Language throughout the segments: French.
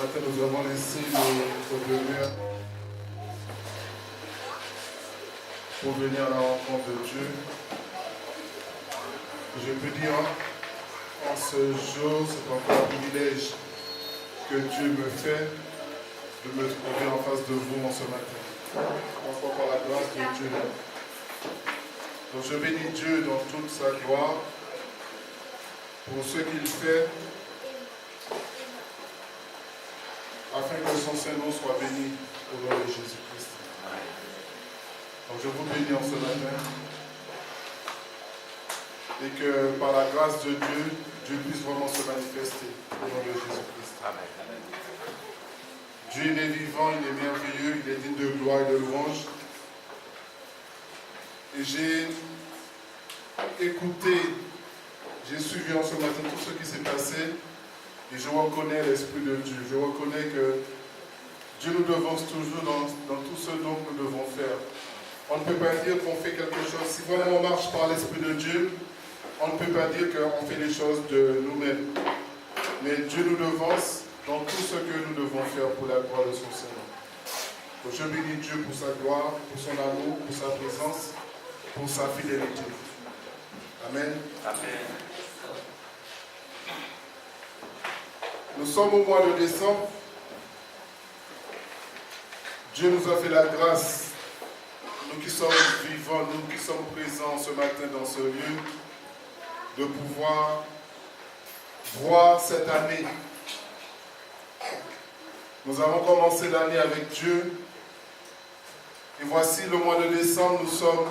matin, nous avons laissé notre demeure pour venir à la rencontre de Dieu. Je peux dire, en ce jour, c'est encore un privilège que Dieu me fait de me trouver en face de vous en ce matin. Encore par la grâce de Dieu. Donc je bénis Dieu dans toute sa gloire pour ce qu'il fait, afin que son Saint-Nom soit béni au nom de Jésus-Christ. Donc je vous bénis en ce matin et que par la grâce de Dieu, Dieu puisse vraiment se manifester au nom de Jésus-Christ. Amen. Dieu il est vivant, il est merveilleux, il est digne de gloire et de louange. Et j'ai écouté, j'ai suivi en ce matin tout ce qui s'est passé. Et je reconnais l'Esprit de Dieu. Je reconnais que Dieu nous devance toujours dans tout ce dont nous devons faire. On ne peut pas dire qu'on fait quelque chose. Si vraiment on marche par l'Esprit de Dieu, on ne peut pas dire qu'on fait les choses de nous-mêmes. Mais Dieu nous devance dans tout ce que nous devons faire pour la gloire de son Seigneur. Donc je bénis Dieu pour sa gloire, pour son amour, pour sa présence, pour sa fidélité. Amen. Amen. Nous sommes au mois de décembre. Dieu nous a fait la grâce, nous qui sommes vivants, nous qui sommes présents ce matin dans ce lieu, de pouvoir voir cette année. Nous avons commencé l'année avec Dieu. Et voici le mois de décembre, nous sommes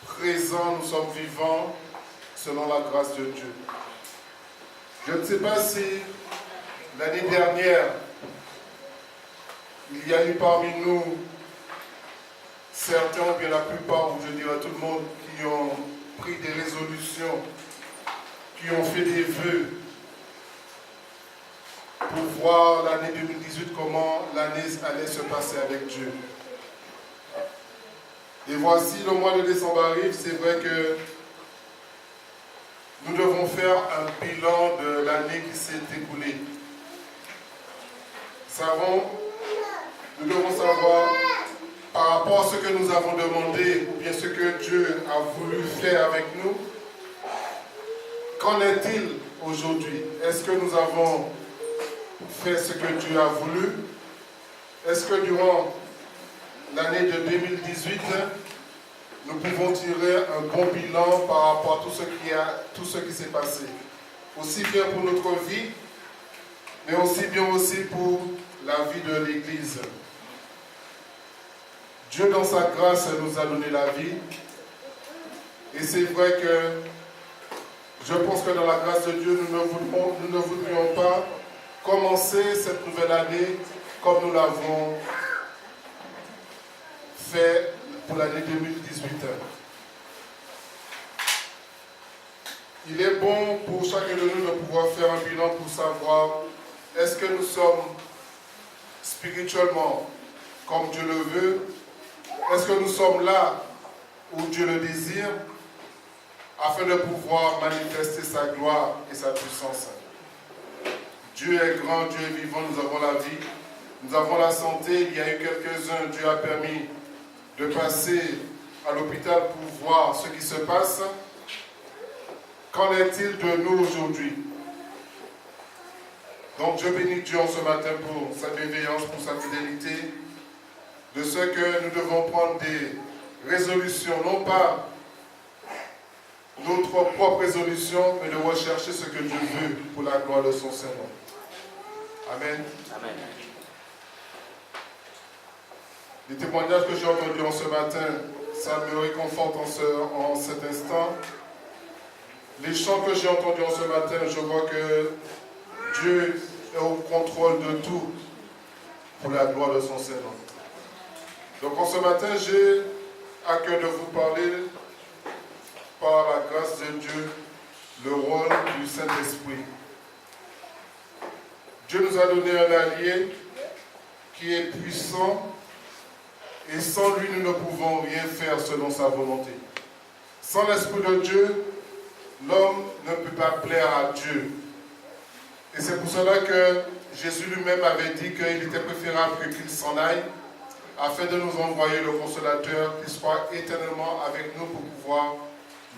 présents, nous sommes vivants selon la grâce de Dieu. Je ne sais pas si l'année dernière, il y a eu parmi nous certains, ou bien la plupart, ou je dirais tout le monde, qui ont pris des résolutions, qui ont fait des vœux pour voir l'année 2018, comment l'année allait se passer avec Dieu. Et voici, le mois de décembre arrive, c'est vrai que nous devons faire un bilan de l'année qui s'est écoulée. Nous devons savoir, par rapport à ce que nous avons demandé, ou bien ce que Dieu a voulu faire avec nous, qu'en est-il aujourd'hui? Est-ce que nous avons fait ce que Dieu a voulu? Est-ce que durant l'année de 2018, nous pouvons tirer un bon bilan par rapport à tout ce qui s'est passé? Aussi bien pour notre vie, mais aussi bien aussi pour la vie de l'Église. Dieu, dans sa grâce, nous a donné la vie. Et c'est vrai que je pense que dans la grâce de Dieu, nous ne voudrions pas commencer cette nouvelle année comme nous l'avons fait pour l'année 2018. Il est bon pour chacun de nous de pouvoir faire un bilan pour savoir est-ce que nous sommes spirituellement comme Dieu le veut? Est-ce que nous sommes là où Dieu le désire afin de pouvoir manifester sa gloire et sa puissance? Dieu est grand, Dieu est vivant, nous avons la vie, nous avons la santé. Il y a eu quelques-uns, Dieu a permis de passer à l'hôpital pour voir ce qui se passe. Qu'en est-il de nous aujourd'hui? Donc je bénis Dieu en ce matin pour sa bienveillance, pour sa fidélité, de ce que nous devons prendre des résolutions, non pas notre propre résolution, mais de rechercher ce que Dieu veut pour la gloire de son Saint-Nom. Amen. Amen. Les témoignages que j'ai entendus en ce matin, ça me réconforte en cet instant. Les chants que j'ai entendus en ce matin, je vois que Dieu est au contrôle de tout pour la gloire de son Saint-Nom. Donc en ce matin, j'ai à cœur de vous parler, par la grâce de Dieu, le rôle du Saint-Esprit. Dieu nous a donné un allié qui est puissant et sans lui, nous ne pouvons rien faire selon sa volonté. Sans l'Esprit de Dieu, l'homme ne peut pas plaire à Dieu. Et c'est pour cela que Jésus lui-même avait dit qu'il était préférable qu'il s'en aille, afin de nous envoyer le consolateur qui soit éternellement avec nous pour pouvoir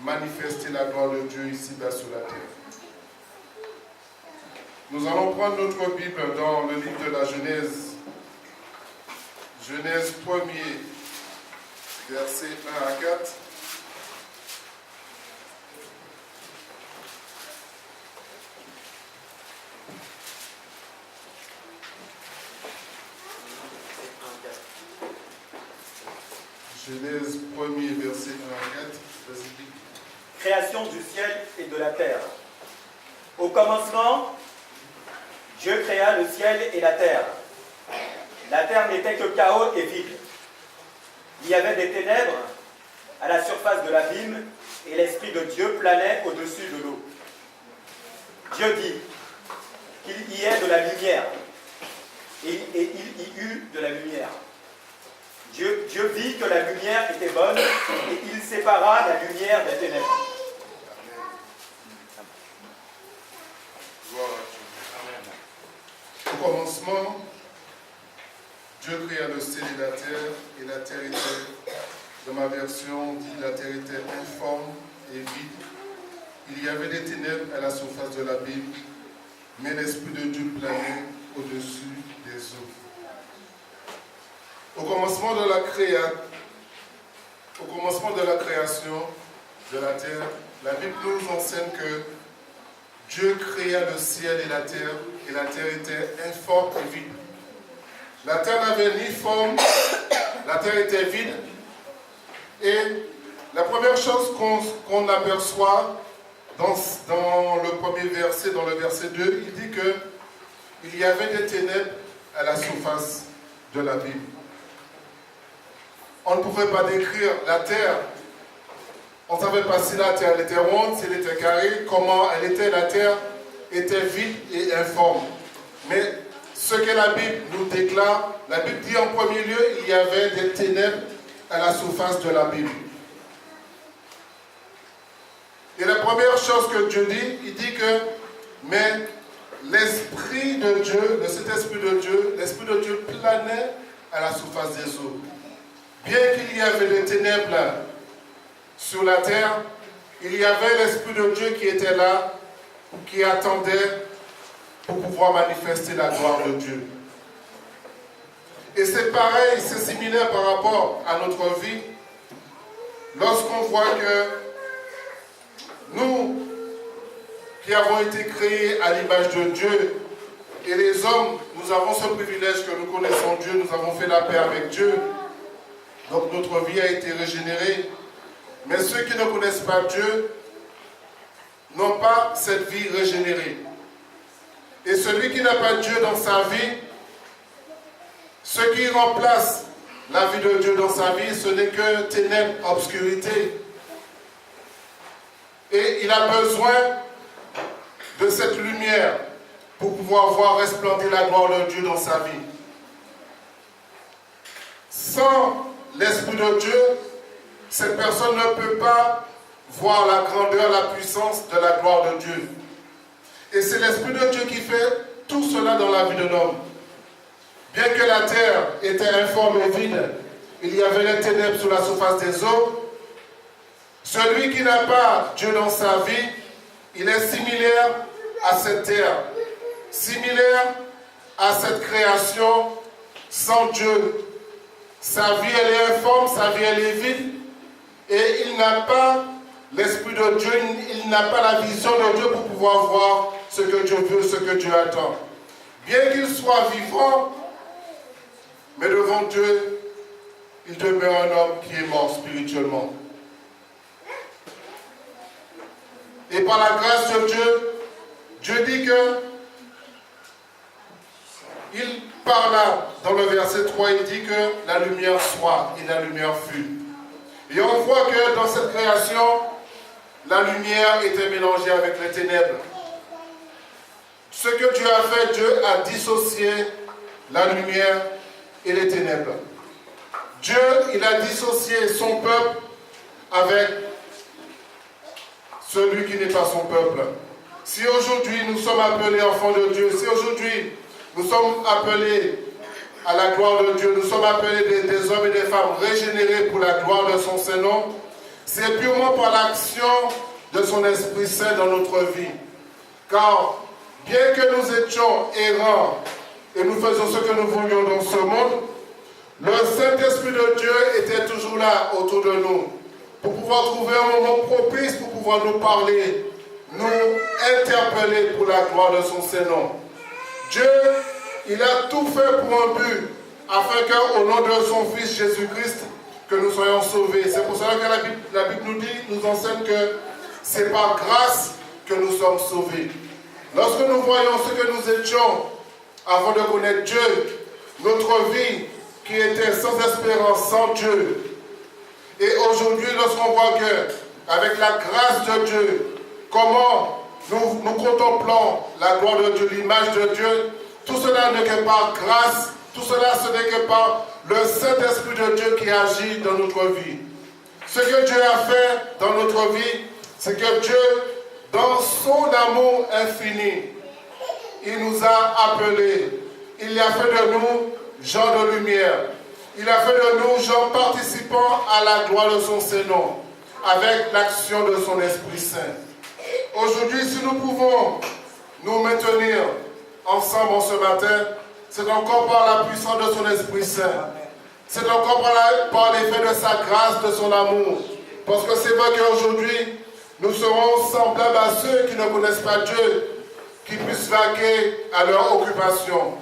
manifester la gloire de Dieu ici-bas sur la terre. Nous allons prendre notre Bible dans le livre de la Genèse. Genèse 1er, versets 1 à 4. Genèse 1er, verset 1 à 4. Création du ciel et de la terre. Au commencement, Dieu créa le ciel et la terre. La terre n'était que chaos et vide. Il y avait des ténèbres à la surface de l'abîme et l'Esprit de Dieu planait au-dessus de l'eau. Dieu dit qu'il y ait de la lumière. Et il y eut de la lumière. Dieu vit que la lumière était bonne et il sépara la lumière des ténèbres. Au commencement, Dieu créa le ciel et la terre était, dans ma version, dit la terre était informe et vide. Il y avait des ténèbres à la surface de l'abîme, mais l'Esprit de Dieu planait au-dessus des eaux. Au commencement de la création de la terre, la Bible nous enseigne que Dieu créa le ciel et la terre était informe et vide. La terre n'avait ni forme, la terre était vide. Et la première chose qu'on aperçoit dans le premier verset, dans le verset 2, il dit qu'il y avait des ténèbres à la surface de l'abîme. On ne pouvait pas décrire la terre. On ne savait pas si la terre elle était ronde, si elle était carrée, comment elle était. La terre était vide et informe. Mais ce que la Bible nous déclare, la Bible dit en premier lieu, il y avait des ténèbres à la surface de l'abîme. Et la première chose que Dieu dit, il dit que, mais l'Esprit de Dieu, cet Esprit de Dieu, l'Esprit de Dieu planait à la surface des eaux. Bien qu'il y avait des ténèbres sur la terre, il y avait l'Esprit de Dieu qui était là, qui attendait pour pouvoir manifester la gloire de Dieu. Et c'est pareil, c'est similaire par rapport à notre vie. Lorsqu'on voit que nous, qui avons été créés à l'image de Dieu, et les hommes, nous avons ce privilège que nous connaissons Dieu, nous avons fait la paix avec Dieu. Donc notre vie a été régénérée. Mais ceux qui ne connaissent pas Dieu n'ont pas cette vie régénérée. Et celui qui n'a pas Dieu dans sa vie, ce qui remplace la vie de Dieu dans sa vie, ce n'est que ténèbres, obscurité. Et il a besoin de cette lumière pour pouvoir voir resplendir la gloire de Dieu dans sa vie. Sans l'Esprit de Dieu, cette personne ne peut pas voir la grandeur, la puissance de la gloire de Dieu. Et c'est l'Esprit de Dieu qui fait tout cela dans la vie de l'homme. Bien que la terre était informe et vide, il y avait les ténèbres sur la surface des eaux. Celui qui n'a pas Dieu dans sa vie, il est similaire à cette terre, similaire à cette création sans Dieu. Sa vie, elle est informe, sa vie, elle est vide. Et il n'a pas l'Esprit de Dieu, il n'a pas la vision de Dieu pour pouvoir voir ce que Dieu veut, ce que Dieu attend. Bien qu'il soit vivant, mais devant Dieu, il demeure un homme qui est mort spirituellement. Et par la grâce de Dieu, Dieu dit que il parla dans le verset 3, il dit que la lumière soit et la lumière fut. Et on voit que dans cette création, la lumière était mélangée avec les ténèbres. Ce que Dieu a fait, Dieu a dissocié la lumière et les ténèbres. Dieu, il a dissocié son peuple avec celui qui n'est pas son peuple. Si aujourd'hui nous sommes appelés enfants de Dieu, si aujourd'hui nous sommes appelés à la gloire de Dieu, nous sommes appelés des hommes et des femmes régénérés pour la gloire de son Saint-Nom, c'est purement par l'action de son Esprit Saint dans notre vie. Car bien que nous étions errants et nous faisions ce que nous voulions dans ce monde, le Saint-Esprit de Dieu était toujours là autour de nous pour pouvoir trouver un moment propice pour pouvoir nous parler, nous interpeller pour la gloire de son Saint-Nom. Dieu, il a tout fait pour un but, afin qu'au nom de son Fils Jésus-Christ, que nous soyons sauvés. C'est pour cela que la Bible nous enseigne que c'est par grâce que nous sommes sauvés. Lorsque nous voyons ce que nous étions avant de connaître Dieu, notre vie qui était sans espérance, sans Dieu, et aujourd'hui, lorsqu'on voit que, avec la grâce de Dieu, comment nous contemplons la gloire de Dieu, l'image de Dieu, tout cela n'est que par grâce, tout cela ce n'est que par le Saint-Esprit de Dieu qui agit dans notre vie. Ce que Dieu a fait dans notre vie, c'est que Dieu, dans son amour infini, il nous a appelés. Il a fait de nous gens de lumière. Il a fait de nous gens participants à la gloire de son Saint-Nom, avec l'action de son Esprit Saint. Aujourd'hui, si nous pouvons nous maintenir ensemble en ce matin, c'est encore par la puissance de son Esprit Saint. C'est encore par l'effet de sa grâce, de son amour. Parce que c'est vrai qu'aujourd'hui, nous serons semblables à ceux qui ne connaissent pas Dieu, qui puissent vaquer à leur occupation.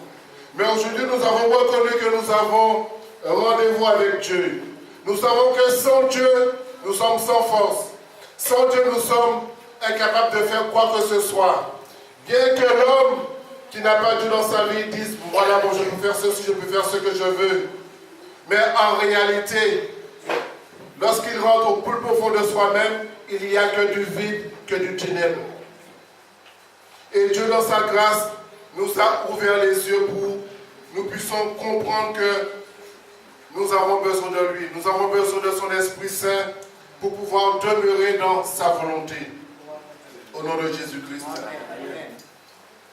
Mais aujourd'hui, nous avons reconnu que nous avons un rendez-vous avec Dieu. Nous savons que sans Dieu, nous sommes sans force. Sans Dieu, nous sommes incapables de faire quoi que ce soit. Bien que l'homme qui n'a pas Dieu dans sa vie dise, voilà, bon, je peux faire ceci, je peux faire ce que je veux. Mais en réalité, lorsqu'il rentre au plus profond de soi-même, il n'y a que du vide, que du ténèbre. Et Dieu, dans sa grâce, nous a ouvert les yeux pour que nous puissions comprendre que nous avons besoin de lui. Nous avons besoin de son Esprit Saint pour pouvoir demeurer dans sa volonté. Au nom de Jésus-Christ.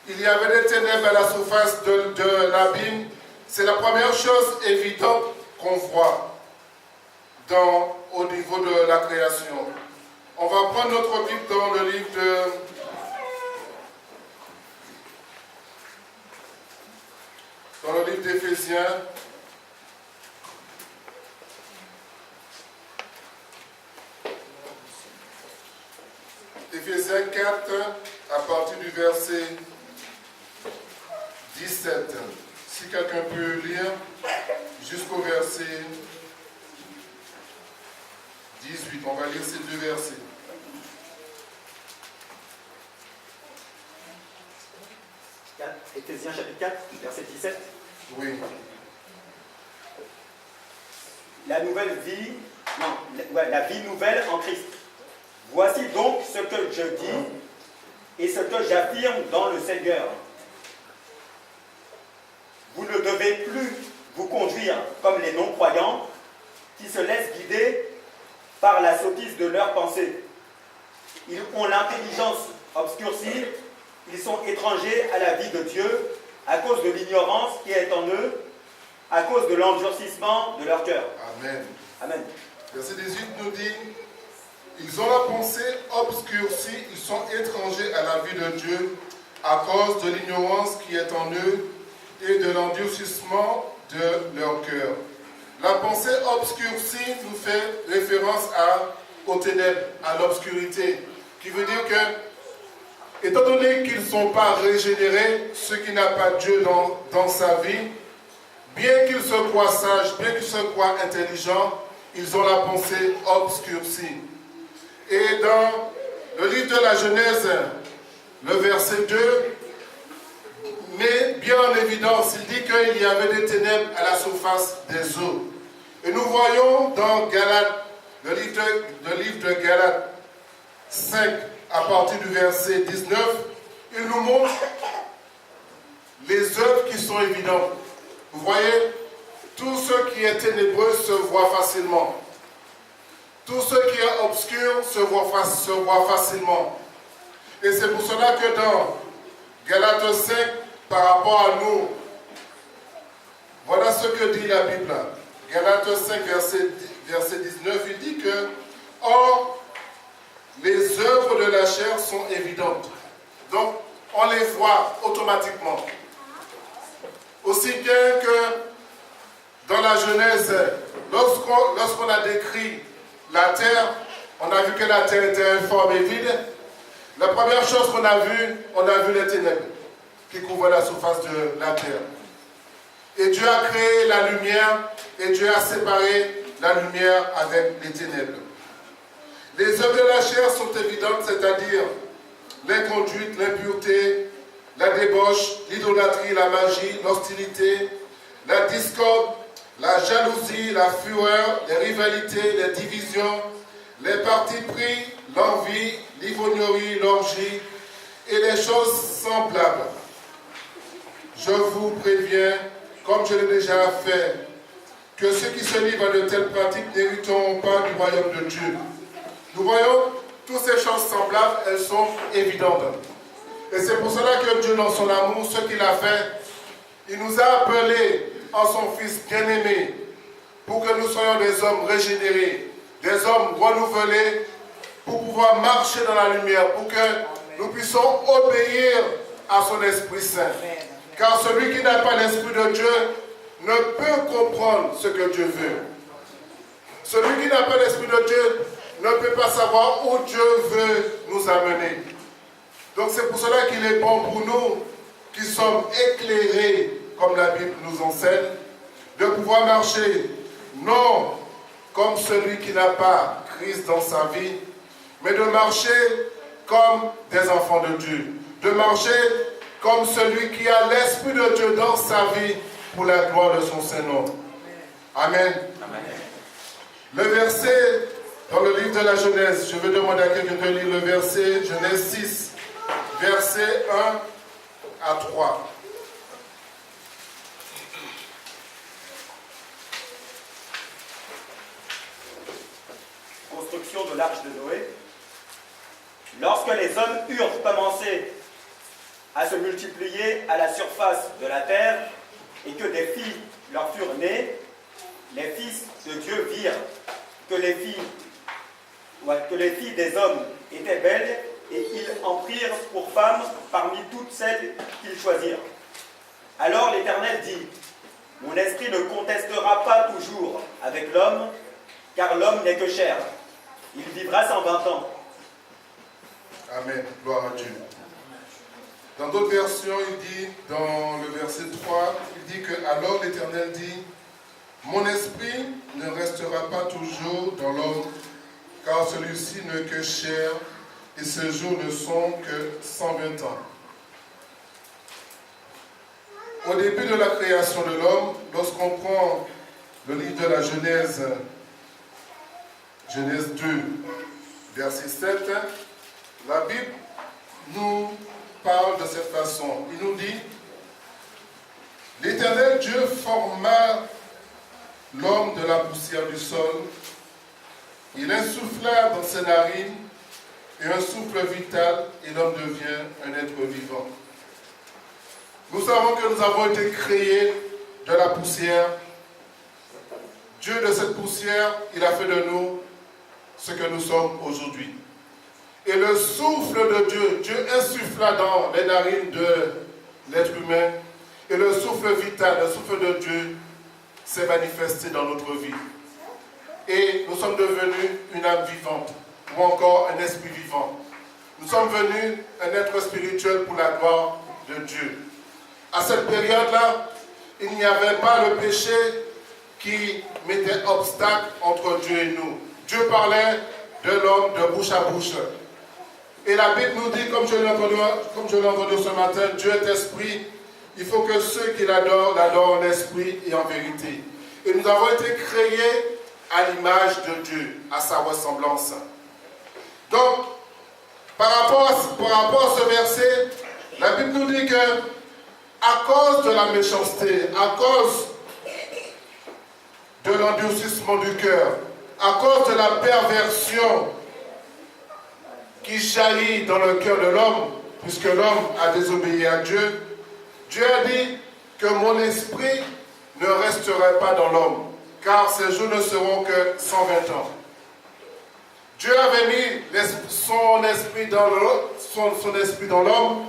Il y avait des ténèbres à la surface de l'abîme. C'est la première chose évidente qu'on voit au niveau de la création. On va prendre notre Bible dans le livre d'Éphésiens. Éphésiens 4, à partir du verset 17. Si quelqu'un peut lire jusqu'au verset 18. On va lire ces deux versets. Éphésiens chapitre 4, verset 17. Oui. La nouvelle vie, la vie nouvelle en Christ. Voici donc ce que je dis et ce que j'affirme dans le Seigneur. Vous ne devez plus vous conduire comme les non-croyants qui se laissent guider par la sottise de leurs pensées. Ils ont l'intelligence obscurcie, ils sont étrangers à la vie de Dieu à cause de l'ignorance qui est en eux, à cause de l'endurcissement de leur cœur. Amen. Amen. Verset 18 nous dit, ils ont la pensée obscurcie, ils sont étrangers à la vie de Dieu à cause de l'ignorance qui est en eux et de l'endurcissement de leur cœur. La pensée obscurcie nous fait référence aux ténèbres, à l'obscurité, qui veut dire que, étant donné qu'ils ne sont pas régénérés, ceux qui n'ont pas Dieu dans sa vie, bien qu'ils se croient sages, bien qu'ils se croient intelligents, ils ont la pensée obscurcie. Et dans le livre de la Genèse, le verset 2, met bien en évidence, il dit qu'il y avait des ténèbres à la surface des eaux. Et nous voyons dans Galates, le livre de Galates 5, à partir du verset 19, il nous montre les œuvres qui sont évidentes. Vous voyez, tout ce qui est ténébreux se voit facilement. Tout ce qui est obscur se voit facilement. Et c'est pour cela que dans Galates 5, par rapport à nous, voilà ce que dit la Bible. Galates 5, verset 19, il dit que « Or, les œuvres de la chair sont évidentes. » Donc, on les voit automatiquement. Aussi bien que dans la Genèse, lorsqu'on a décrit la terre, on a vu que la terre était informe et vide. La première chose qu'on a vue, on a vu les ténèbres qui couvraient la surface de la terre. Et Dieu a créé la lumière et Dieu a séparé la lumière avec les ténèbres. Les œuvres de la chair sont évidentes, c'est-à-dire l'inconduite, l'impureté, la débauche, l'idolâtrie, la magie, l'hostilité, la discorde, la jalousie, la fureur, les rivalités, les divisions, les partis pris, l'envie, l'ivrognerie, l'orgie et les choses semblables. Je vous préviens, comme je l'ai déjà fait, que ceux qui se livrent à de telles pratiques n'hériteront pas du royaume de Dieu. Nous voyons, toutes ces choses semblables, elles sont évidentes. Et c'est pour cela que Dieu, dans son amour, ce qu'il a fait, il nous a appelés en son Fils bien-aimé pour que nous soyons des hommes régénérés, des hommes renouvelés, pour pouvoir marcher dans la lumière, pour que nous puissions obéir à son Esprit Saint. Car celui qui n'a pas l'Esprit de Dieu ne peut comprendre ce que Dieu veut. Celui qui n'a pas l'Esprit de Dieu ne peut pas savoir où Dieu veut nous amener. Donc c'est pour cela qu'il est bon pour nous, qui sommes éclairés, comme la Bible nous enseigne, de pouvoir marcher, non comme celui qui n'a pas Christ dans sa vie, mais de marcher comme des enfants de Dieu, de marcher comme celui qui a l'Esprit de Dieu dans sa vie pour la gloire de son Saint-Nom. Amen. Amen. Le verset dans le livre de la Genèse, je vais demander à quelqu'un de lire le verset Genèse 6, verset 1 à 3. Construction de l'arche de Noé. Lorsque les hommes eurent commencé à se multiplier à la surface de la terre et que des filles leur furent nées, les fils de Dieu virent que les filles des hommes étaient belles et ils en prirent pour femmes parmi toutes celles qu'ils choisirent. Alors l'Éternel dit, « Mon esprit ne contestera pas toujours avec l'homme, car l'homme n'est que chair. Il vivra 120 ans. » Amen. Gloire à Dieu. Dans d'autres versions, il dit, dans le verset 3, il dit que alors l'Éternel dit, « Mon esprit ne restera pas toujours dans l'homme, car celui-ci n'est que chair, et ses jours ne sont que 120 ans. » Au début de la création de l'homme, lorsqu'on prend le livre de la Genèse, Genèse 2, verset 7, la Bible nous parle de cette façon. Il nous dit, « L'Éternel Dieu forma l'homme de la poussière du sol. Il insuffla dans ses narines et un souffle vital, et l'homme devient un être vivant. » Nous savons que nous avons été créés de la poussière. Dieu, de cette poussière, il a fait de nous ce que nous sommes aujourd'hui. Et le souffle de Dieu, Dieu insuffla dans les narines de l'être humain, et le souffle vital, le souffle de Dieu s'est manifesté dans notre vie. Et nous sommes devenus une âme vivante, ou encore un esprit vivant. Nous sommes venus un être spirituel pour la gloire de Dieu. À cette période-là, il n'y avait pas le péché qui mettait obstacle entre Dieu et nous. Dieu parlait de l'homme de bouche à bouche. Et la Bible nous dit, comme je l'ai entendu ce matin, Dieu est esprit. Il faut que ceux qui l'adorent, l'adorent en esprit et en vérité. Et nous avons été créés à l'image de Dieu, à sa ressemblance. Donc, par rapport à ce verset, la Bible nous dit que, à cause de la méchanceté, à cause de l'endurcissement du cœur, à cause de la perversion qui jaillit dans le cœur de l'homme, puisque l'homme a désobéi à Dieu, Dieu a dit que mon esprit ne resterait pas dans l'homme, car ses jours ne seront que 120 ans. Dieu avait mis son esprit dans l'homme,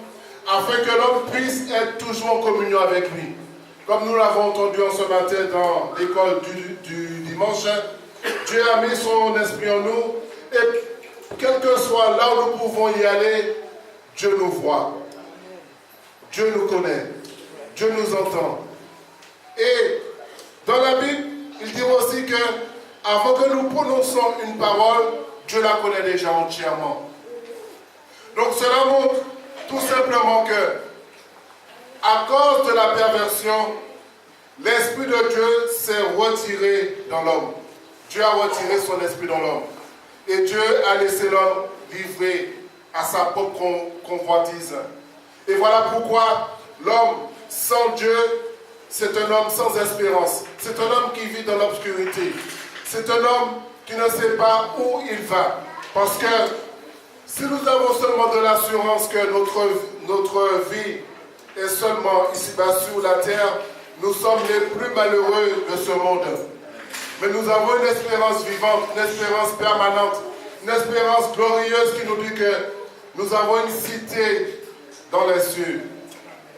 afin que l'homme puisse être toujours en communion avec lui. Comme nous l'avons entendu en ce matin dans l'école du dimanche, Dieu a mis son esprit en nous, et quel que soit là où nous pouvons y aller, Dieu nous voit. Dieu nous connaît. Dieu nous entend. Et dans la Bible, il dit aussi que avant que nous prononcions une parole, Dieu la connaît déjà entièrement. Donc cela montre tout simplement que, à cause de la perversion, l'Esprit de Dieu s'est retiré dans l'homme. Dieu a retiré son esprit dans l'homme. Et Dieu a laissé l'homme livré à sa propre convoitise. Et voilà pourquoi l'homme sans Dieu, c'est un homme sans espérance. C'est un homme qui vit dans l'obscurité. C'est un homme qui ne sait pas où il va. Parce que si nous avons seulement de l'assurance que notre vie est seulement ici-bas sur la terre, nous sommes les plus malheureux de ce monde. Mais nous avons une espérance vivante, une espérance permanente, une espérance glorieuse qui nous dit que nous avons une cité dans les cieux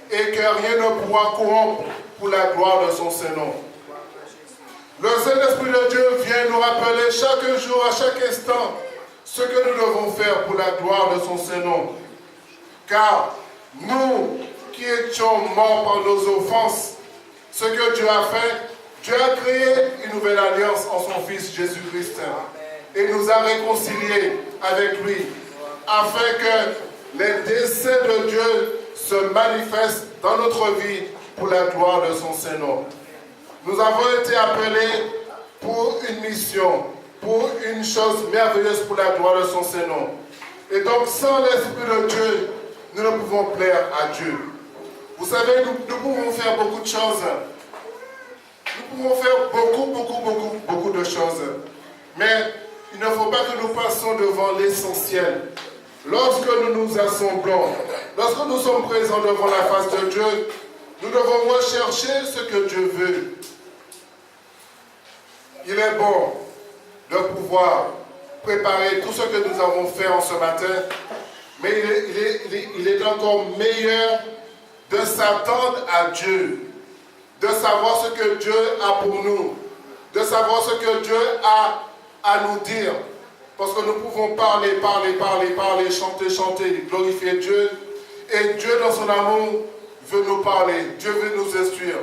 et que rien ne pourra corrompre pour la gloire de son Saint-Nom. Le Saint-Esprit de Dieu vient nous rappeler chaque jour, à chaque instant, ce que nous devons faire pour la gloire de son Saint-Nom. Car nous qui étions morts par nos offenses, ce que Dieu a fait, Dieu a créé une nouvelle alliance en son Fils Jésus-Christ et nous a réconciliés avec lui, afin que les desseins de Dieu se manifestent dans notre vie pour la gloire de son Saint-Nom. Nous avons été appelés pour une mission, pour une chose merveilleuse pour la gloire de son Saint-Nom. Et donc, sans l'Esprit de Dieu, nous ne pouvons plaire à Dieu. Vous savez, nous pouvons faire beaucoup de choses. Nous pouvons faire beaucoup de choses. Mais il ne faut pas que nous passions devant l'essentiel. Lorsque nous nous assemblons, lorsque nous sommes présents devant la face de Dieu, nous devons rechercher ce que Dieu veut. Il est bon de pouvoir préparer tout ce que nous avons fait en ce matin, mais il est encore meilleur de s'attendre à Dieu, de savoir ce que Dieu a pour nous, de savoir ce que Dieu a à nous dire. Parce que nous pouvons parler, chanter, glorifier Dieu. Et Dieu, dans son amour, veut nous parler. Dieu veut nous instruire.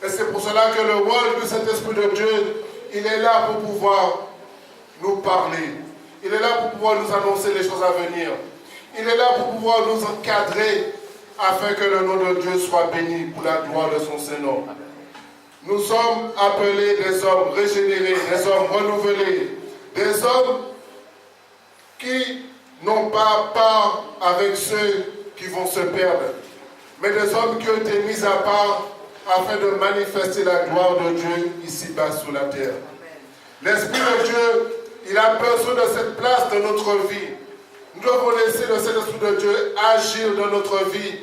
Et c'est pour cela que le rôle du Saint-Esprit de Dieu, il est là pour pouvoir nous parler. Il est là pour pouvoir nous annoncer les choses à venir. Il est là pour pouvoir nous encadrer afin que le nom de Dieu soit béni pour la gloire de son Saint-Nom. Nous sommes appelés des hommes régénérés, des hommes renouvelés, des hommes qui n'ont pas part avec ceux qui vont se perdre, mais des hommes qui ont été mis à part afin de manifester la gloire de Dieu ici-bas sur la terre. L'Esprit de Dieu, il a besoin de cette place dans notre vie. Nous devons laisser le Saint-Esprit de Dieu agir dans notre vie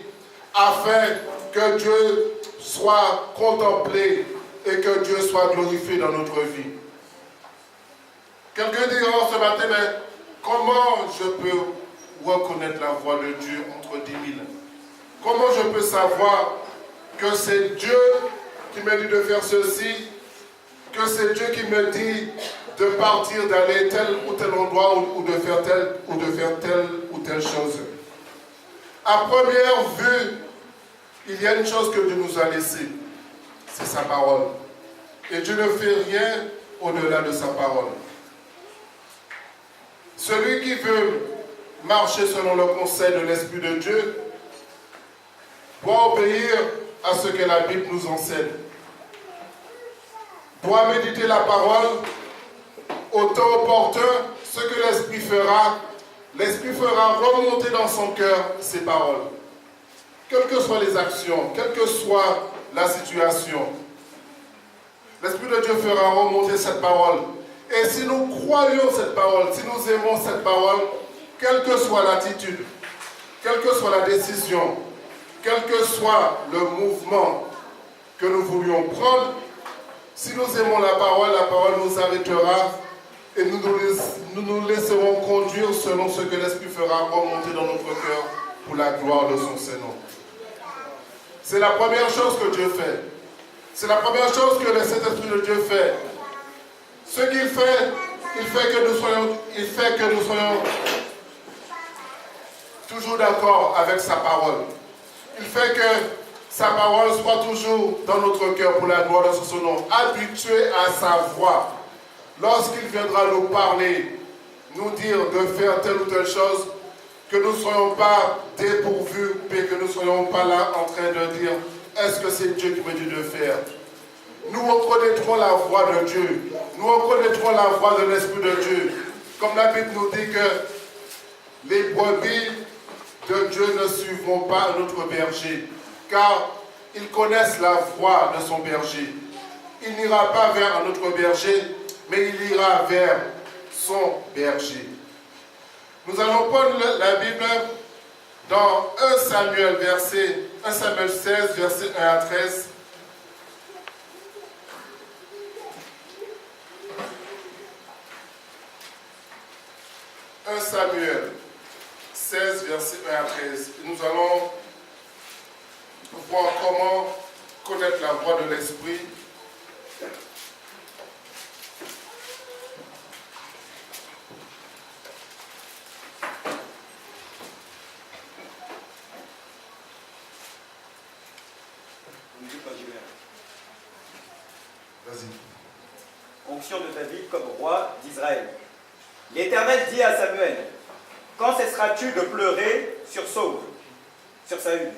afin que Dieu soit contemplé et que Dieu soit glorifié dans notre vie. Quelqu'un dira ce matin, mais comment je peux reconnaître la voix de Dieu entre 10 000? Comment je peux savoir que c'est Dieu qui me dit de faire ceci, que c'est Dieu qui me dit de partir, d'aller tel ou tel endroit ou de faire telle ou telle chose? À première vue, il y a une chose que Dieu nous a laissée, c'est sa parole. Et Dieu ne fait rien au-delà de sa parole. Celui qui veut marcher selon le conseil de l'Esprit de Dieu doit obéir à ce que la Bible nous enseigne. Doit méditer la parole au temps opportun, ce que l'Esprit fera remonter dans son cœur ces paroles. Quelles que soient les actions, quelle que soit la situation, l'Esprit de Dieu fera remonter cette parole. Et si nous croyons cette parole, si nous aimons cette parole, quelle que soit l'attitude, quelle que soit la décision, quel que soit le mouvement que nous voulions prendre, si nous aimons la parole nous arrêtera et nous laisserons conduire selon ce que l'Esprit fera remonter dans notre cœur pour la gloire de son Saint-Nom. C'est la première chose que Dieu fait. C'est la première chose que le Saint-Esprit de Dieu fait. Ce qu'il fait, il fait que nous soyons toujours d'accord avec sa parole. Il fait que sa parole soit toujours dans notre cœur pour la gloire de son nom, habitué à sa voix. Lorsqu'il viendra nous parler, nous dire de faire telle ou telle chose, que nous ne soyons pas dépourvus, mais que nous ne soyons pas là en train de dire est-ce que c'est Dieu qui me dit de faire? Nous reconnaîtrons la voix de Dieu. Nous reconnaîtrons la voix de l'Esprit de Dieu. Comme la Bible nous dit que les brebis de Dieu ne suivront pas notre berger, car ils connaissent la voix de son berger. Il n'ira pas vers un autre berger, mais il ira vers son berger. Nous allons prendre la Bible dans 1 Samuel 16, versets 1 à 13. Samuel 16, versets 1 à 13. Nous allons voir comment connaître la voix de l'Esprit. Vas-y. Onction de David comme roi d'Israël. L'Éternel dit à Samuel, quand cesseras-tu de pleurer sur Saül, sur Saül?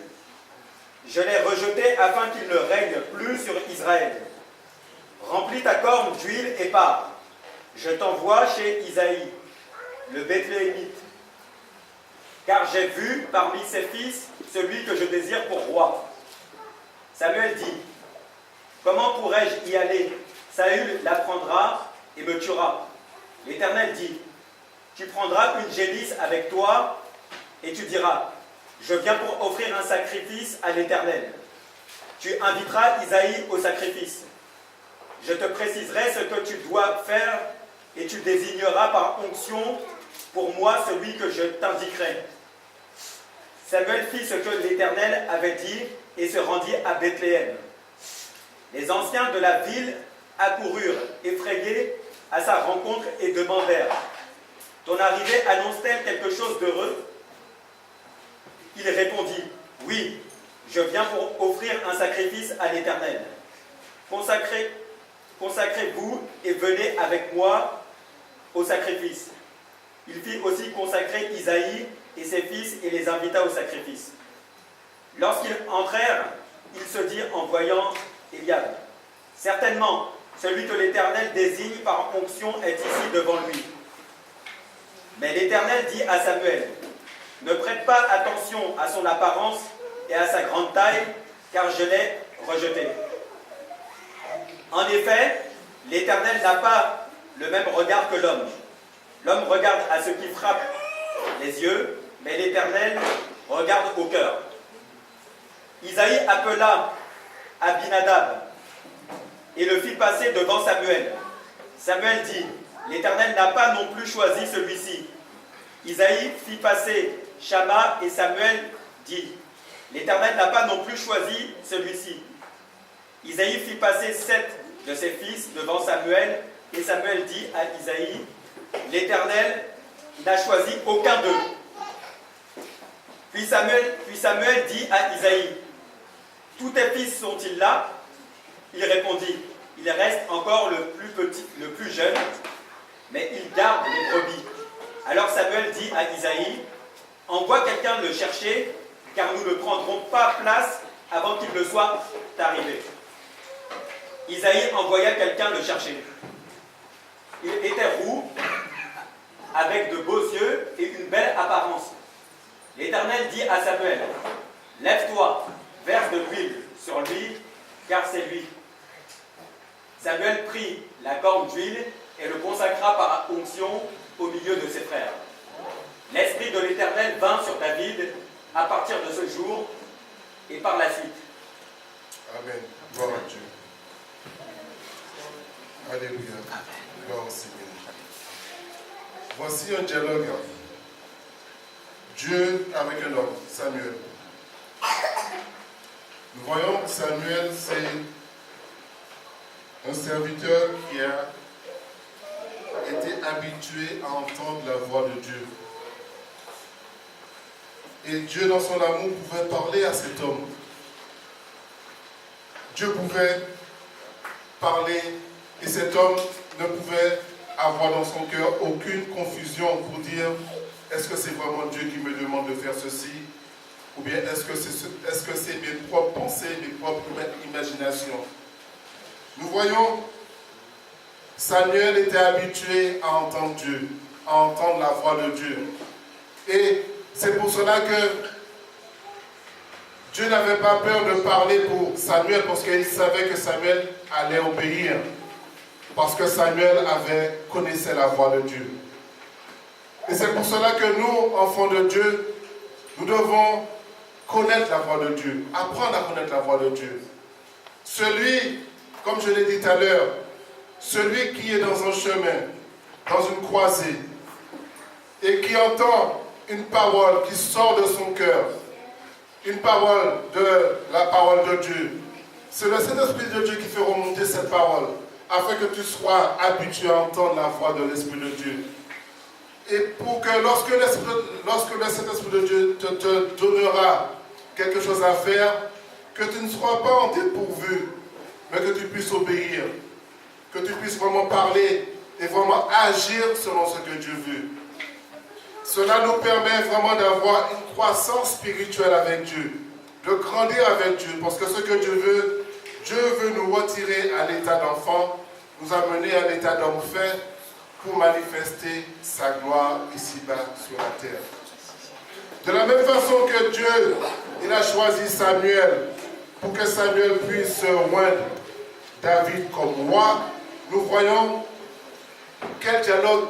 Je l'ai rejeté afin qu'il ne règne plus sur Israël. Remplis ta corne d'huile et pars. Je t'envoie chez Isaïe, le Bethléemite. Car j'ai vu parmi ses fils celui que je désire pour roi. Samuel dit, comment pourrais-je y aller? Saül l'apprendra et me tuera. L'Éternel dit, tu prendras une génisse avec toi et tu diras, je viens pour offrir un sacrifice à l'Éternel. Tu inviteras Isaïe au sacrifice. Je te préciserai ce que tu dois faire et tu désigneras par onction pour moi celui que je t'indiquerai. Samuel fit ce que l'Éternel avait dit et se rendit à Bethléem. Les anciens de la ville accoururent, effrayés, à sa rencontre et demandèrent, ton arrivée annonce-t-elle quelque chose d'heureux? Il répondit, oui, je viens pour offrir un sacrifice à l'Éternel. Consacrez-vous et venez avec moi au sacrifice. Il fit aussi consacrer Isaïe et ses fils et les invita au sacrifice. Lorsqu'ils entrèrent, il se dit en voyant Eliab, certainement, celui que l'Éternel désigne par onction est ici devant lui. Mais l'Éternel dit à Samuel, ne prête pas attention à son apparence et à sa grande taille, car je l'ai rejeté. En effet, l'Éternel n'a pas le même regard que l'homme. L'homme regarde à ce qui frappe les yeux, mais l'Éternel regarde au cœur. Isaïe appela Abinadab et le fit passer devant Samuel. Samuel dit, l'Éternel n'a pas non plus choisi celui-ci. Isaïe fit passer Shama et Samuel dit, l'Éternel n'a pas non plus choisi celui-ci. Isaïe fit passer 7 de ses fils devant Samuel et Samuel dit à Isaïe, l'Éternel n'a choisi aucun d'eux. Puis Samuel dit à Isaïe, tous tes fils sont-ils là? Il répondit, il reste encore le plus petit, le plus jeune, mais il garde les brebis. Alors Samuel dit à Isaïe, envoie quelqu'un le chercher, car nous ne prendrons pas place avant qu'il ne soit arrivé. Isaïe envoya quelqu'un le chercher. Il était roux, avec de beaux yeux et une belle apparence. L'Éternel dit à Samuel, lève-toi, verse de l'huile sur lui, car c'est lui. Samuel prit la corne d'huile et le consacra par onction au milieu de ses frères. L'Esprit de l'Éternel vint sur David à partir de ce jour et par la suite. Amen. Gloire à Dieu. Alléluia. Gloire au Seigneur. Voici un dialogue. Dieu avec un homme, Samuel. Nous voyons que Samuel, c'est un serviteur qui a été habitué à entendre la voix de Dieu. Et Dieu, dans son amour, pouvait parler à cet homme. Dieu pouvait parler et cet homme ne pouvait avoir dans son cœur aucune confusion pour dire est-ce que c'est vraiment Dieu qui me demande de faire ceci ou bien est-ce que c'est mes propres pensées, mes propres imaginations. Nous voyons, Samuel était habitué à entendre Dieu, à entendre la voix de Dieu. Et c'est pour cela que Dieu n'avait pas peur de parler pour Samuel parce qu'il savait que Samuel allait obéir. Parce que Samuel connaissait la voix de Dieu. Et c'est pour cela que nous, enfants de Dieu, nous devons connaître la voix de Dieu, apprendre à connaître la voix de Dieu. Celui, comme je l'ai dit tout à l'heure, celui qui est dans un chemin, dans une croisée, et qui entend une parole qui sort de son cœur, une parole de la parole de Dieu, c'est le Saint-Esprit de Dieu qui fait remonter cette parole, afin que tu sois habitué à entendre la voix de l'Esprit de Dieu. Et pour que lorsque le Saint-Esprit de Dieu te donnera quelque chose à faire, que tu ne sois pas en dépourvu, mais que tu puisses obéir, que tu puisses vraiment parler et vraiment agir selon ce que Dieu veut. Cela nous permet vraiment d'avoir une croissance spirituelle avec Dieu, de grandir avec Dieu, parce que ce que Dieu veut nous retirer à l'état d'enfant, nous amener à l'état d'homme fait pour manifester sa gloire ici-bas sur la terre. De la même façon que Dieu, il a choisi Samuel pour que Samuel puisse oindre David comme roi, nous voyons quel dialogue